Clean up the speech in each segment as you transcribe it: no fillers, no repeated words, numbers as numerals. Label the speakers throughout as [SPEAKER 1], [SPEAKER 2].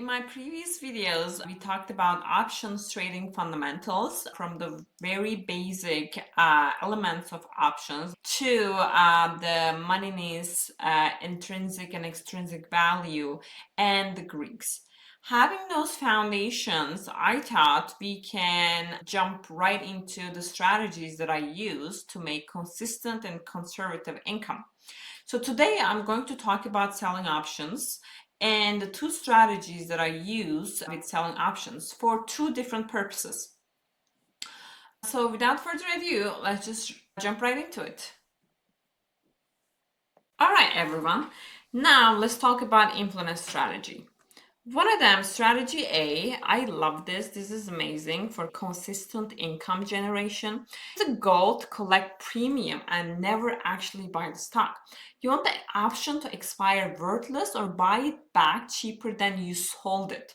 [SPEAKER 1] In my previous videos, we talked about options trading fundamentals from the very basic elements of options to the moneyness, intrinsic and extrinsic value, and the Greeks. Having those foundations, I thought we can jump right into the strategies that I use to make consistent and conservative income. So today I'm going to talk about selling options and the two strategies that I use with selling options for two different purposes. So without further ado, let's just jump right into it. All right, everyone. Now let's talk about implement strategy. One of them, strategy A, I love this. This is amazing for consistent income generation. It's a goal to collect premium and never actually buy the stock. You want the option to expire worthless or buy it back cheaper than you sold it.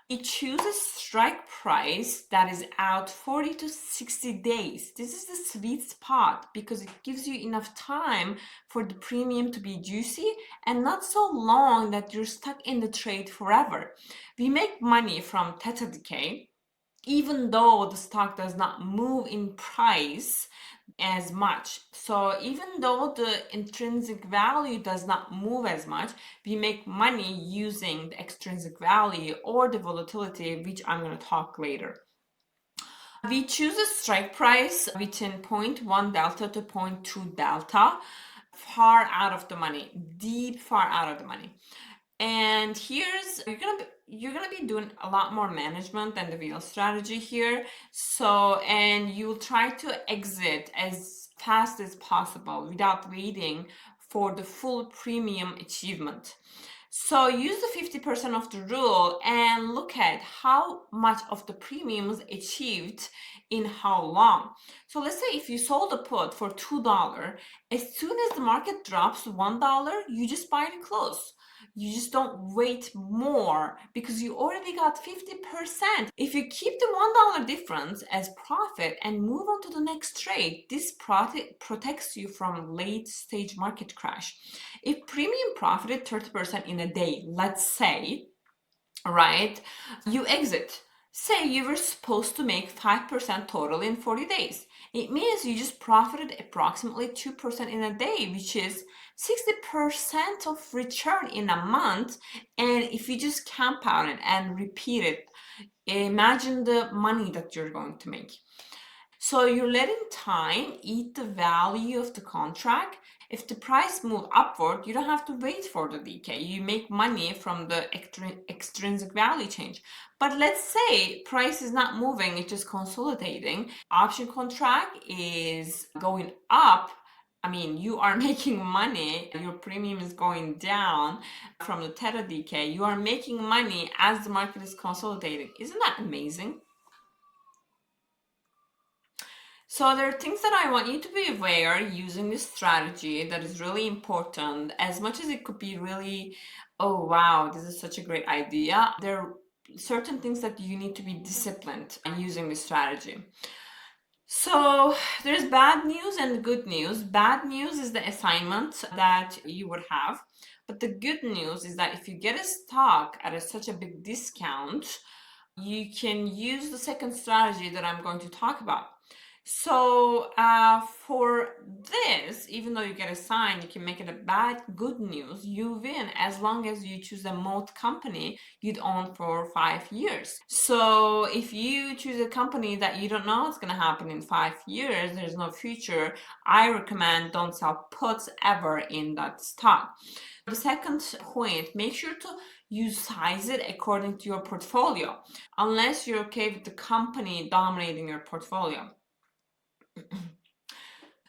[SPEAKER 1] It chooses strike price that is out 40 to 60 days. This is the sweet spot because it gives you enough time for the premium to be juicy and not so long that you're stuck in the trade forever. We make money from theta decay even though the stock does not move in price as much. So even though the intrinsic value does not move as much, we make money using the extrinsic value or the volatility, which I'm going to talk later. We choose a strike price within 0.1 delta to 0.2 delta, far out of the money, deep far out of the money. And here's you're gonna be doing a lot more management than the wheel strategy here. So, and you'll try to exit as fast as possible without waiting for the full premium achievement. So use the 50% of the rule and look at how much of the premium was achieved in how long. So let's say if you sold a put for $2, as soon as the market drops $1, you just buy the close. You just don't wait more because you already got 50%. If you keep the $1 difference as profit and move on to the next trade, this protects you from late stage market crash. If premium profited 30% in a day, let's say, right, you exit. Say you were supposed to make 5% total in 40 days. It means you just profited approximately 2% in a day, which is 60% of return in a month. And if you just compound it and repeat it, imagine the money that you're going to make. So you're letting time eat the value of the contract. If the price move upward, you don't have to wait for the decay. You make money from the extrinsic value change. But let's say price is not moving, it's just consolidating. Option contract is going up. I mean, you are making money, your premium is going down from the theta decay. You are making money as the market is consolidating. Isn't that amazing? So there are things that I want you to be aware using this strategy that is really important. As much as it could be really, oh wow, this is such a great idea, there are certain things that you need to be disciplined using this strategy. So there's bad news and good news. Bad news is the assignment that you would have. But the good news is that if you get a stock at such a big discount, you can use the second strategy that I'm going to talk about. So for this, even though you get a sign, you can make it a bad, good news. You win as long as you choose a moat company you'd own for 5 years. So if you choose a company that you don't know what's going to happen in 5 years, there's no future, I recommend don't sell puts ever in that stock. The second point, make sure to you size it according to your portfolio, unless you're okay with the company dominating your portfolio.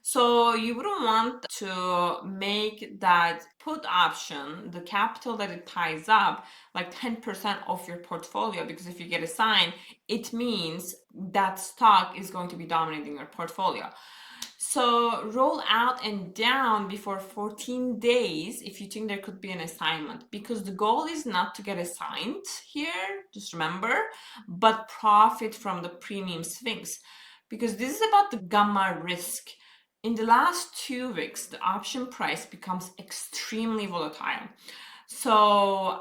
[SPEAKER 1] So you wouldn't want to make that put option, the capital that it ties up, like 10% of your portfolio, because if you get a sign, it means that stock is going to be dominating your portfolio. So roll out and down before 14 days if you think there could be an assignment, because the goal is not to get assigned here, just remember, but profit from the premium swings, because this is about the gamma risk. In the last 2 weeks, the option price becomes extremely volatile. So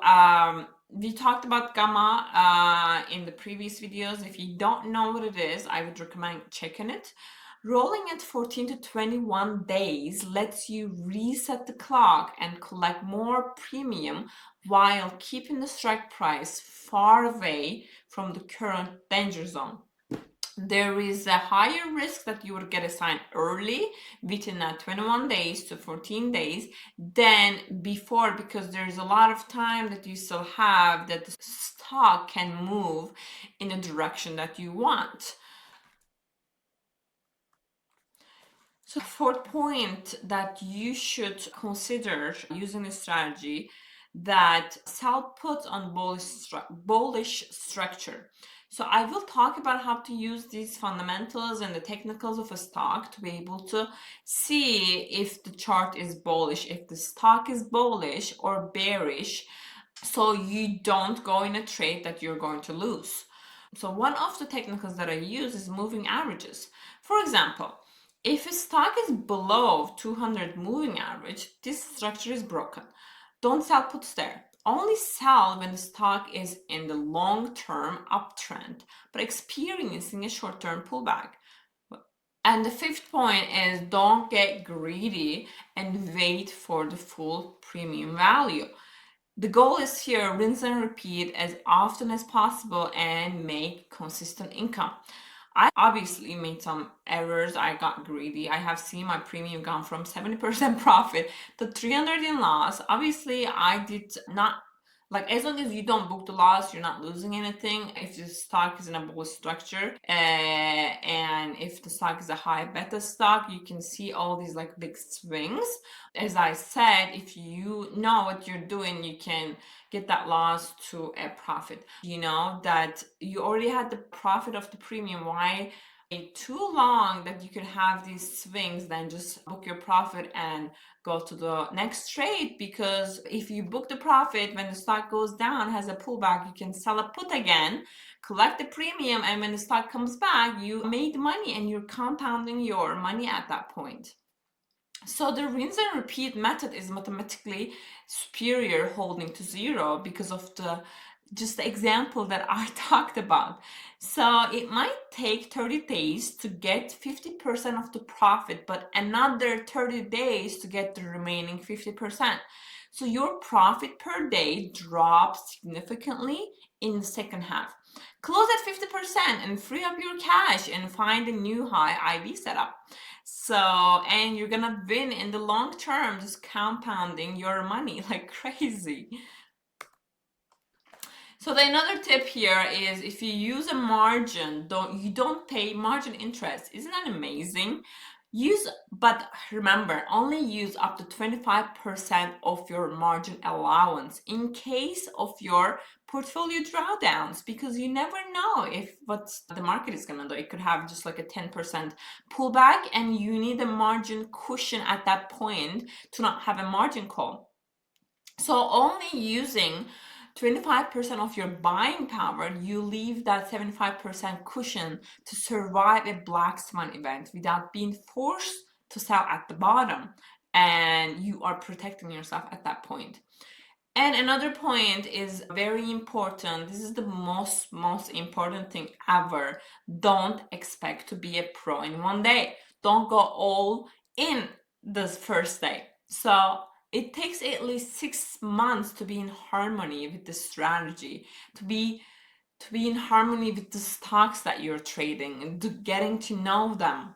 [SPEAKER 1] We talked about gamma in the previous videos. If you don't know what it is, I would recommend checking it. Rolling at 14 to 21 days lets you reset the clock and collect more premium while keeping the strike price far away from the current danger zone. There is a higher risk that you would get assigned early within 21 days to 14 days than before, because there's a lot of time that you still have that the stock can move in the direction that you want. So the fourth point that you should consider using a strategy that sell puts on bullish structure. So I will talk about how to use these fundamentals and the technicals of a stock to be able to see if the chart is bullish, if the stock is bullish or bearish, so you don't go in a trade that you're going to lose. So one of the technicals that I use is moving averages. For example, if a stock is below 200 moving average, this structure is broken. Don't sell puts there. Only sell when the stock is in the long-term uptrend, but experiencing a short-term pullback. And the fifth point is don't get greedy and wait for the full premium value. The goal is here, rinse and repeat as often as possible and make consistent income. I obviously made some errors. I got greedy. I have seen my premium gone from 70% profit to 300 in loss. Obviously, I did not, like, as long as you don't book the loss, you're not losing anything. If the stock is in a bullish structure, and if the stock is a high beta stock, you can see all these like big swings. As I said, if you know what you're doing, you can get that loss to a profit. You know that you already had the profit of the premium. Why wait too long that you could have these swings? Then just book your profit and go to the next trade, because if you book the profit when the stock goes down, has a pullback, you can sell a put again, collect the premium, and when the stock comes back, you made money and you're compounding your money at that point. So the rinse and repeat method is mathematically superior holding to zero because of the just the example that I talked about. So it might take 30 days to get 50% of the profit, but another 30 days to get the remaining 50%. So your profit per day drops significantly in the second half. Close at 50% and free up your cash and find a new high IV setup. So, and you're gonna win in the long term, just compounding your money like crazy. So the another tip here is if you use a margin, you don't pay margin interest. Isn't that amazing? But remember, only use up to 25% of your margin allowance in case of your portfolio drawdowns, because you never know if what the market is gonna do. It could have just like a 10% pullback, and you need a margin cushion at that point to not have a margin call. So only using 25% of your buying power, you leave that 75% cushion to survive a black swan event without being forced to sell at the bottom, and you are protecting yourself at that point. And another point is very important. This is the most important thing ever. Don't expect to be a pro in one day. Don't go all in this first day. So it takes at least 6 months to be in harmony with the strategy, to be in harmony with the stocks that you're trading, and to getting to know them.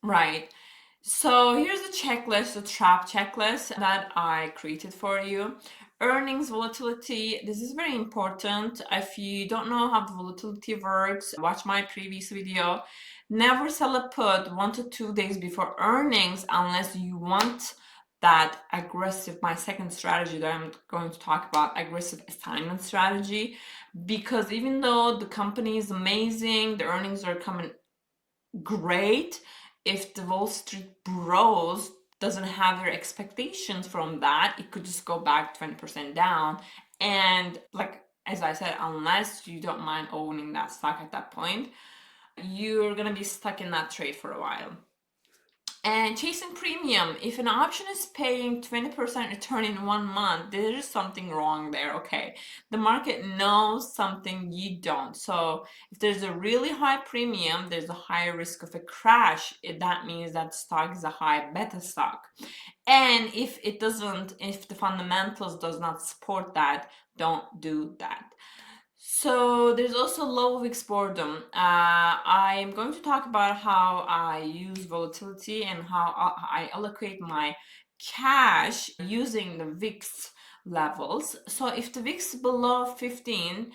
[SPEAKER 1] Right. So here's a checklist, a trap checklist that I created for you. Earnings volatility. This is very important. If you don't know how the volatility works, watch my previous video. Never sell a put 1 to 2 days before earnings unless you want that aggressive, my second strategy that I'm going to talk about, aggressive assignment strategy. Because even though the company is amazing, the earnings are coming great, if the Wall Street bros doesn't have their expectations from that, it could just go back 20% down. And like, as I said, unless you don't mind owning that stock at that point, you're gonna be stuck in that trade for a while. And chasing premium, if an option is paying 20% return in 1 month, there is something wrong there, okay? The market knows something you don't. So if there's a really high premium, there's a higher risk of a crash. That means that stock is a high beta stock. And if it doesn't, if the fundamentals does not support that, don't do that. So there's also low VIX boredom. I'm going to talk about how I use volatility and how I allocate my cash using the VIX levels. So if the VIX is below 15,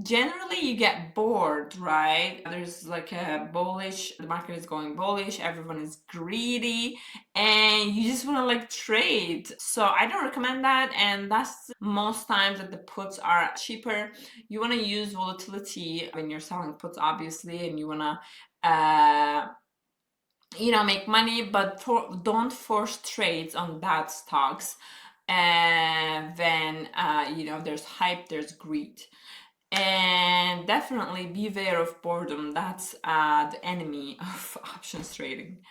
[SPEAKER 1] generally you get bored, right? There's like a bullish, the market is going bullish, everyone is greedy, and you just want to like trade. So I don't recommend that, and that's most times that the puts are cheaper. You want to use volatility when you're selling puts, obviously, and you want to make money, but don't force trades on bad stocks. And when there's hype, there's greed. And definitely beware of boredom. That's the enemy of options trading.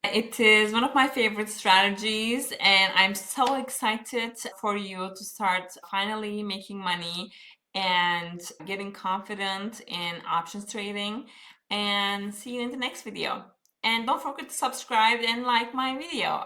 [SPEAKER 1] It is one of my favorite strategies, and I'm so excited for you to start finally making money and getting confident in options trading. And see you in the next video. And don't forget to subscribe and like my video.